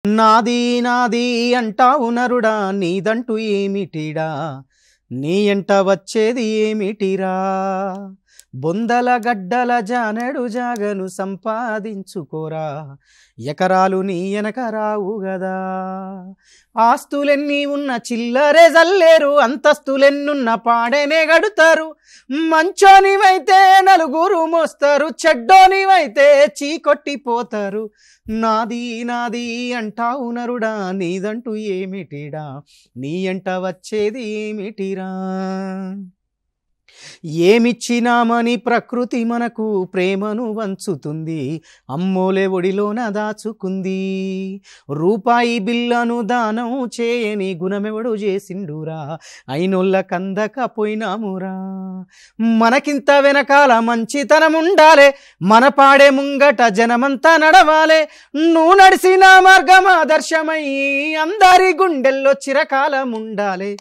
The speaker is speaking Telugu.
నాది నాది అంటావు నరుడా నీదంటూ ఏమిటిడా నీ ఎంట వచ్చేది ఏమిటిరా బొందల గడ్డల జానెడు జాగను సంపాదించుకోరా ఎకరాలు నీ వెనక రావు గదా ఆస్తులెన్ని ఉన్న చిల్లరే జల్లేరు అంతస్తులెన్నున్న పాడేనే గడుతారు మంచోనివైతే నలుగురు మోస్తారు చెడ్డోనివైతే చీకొట్టిపోతారు నాది నాది అంటావు నరుడా నీదంటూ ఏమిటిడా నీ ఎంట వచ్చేది ఏమిటిరా ఏమిచ్చినామని ప్రకృతి మనకు ప్రేమను వంచుతుంది అమ్మోలే ఒడిలోన దాచుకుంది రూపాయి బిల్లను దానం చేయని గుణమెవడు చేసిండురా అయినోళ్ళ కందకపోయినామురా మనకింత వెనకాల మంచితనం ఉండాలే మన పాడే ముంగట జనమంతా నడవాలే నువ్వు నడిసిన మార్గం ఆదర్శమై అందరి గుండెల్లో చిరకాలం ఉండాలే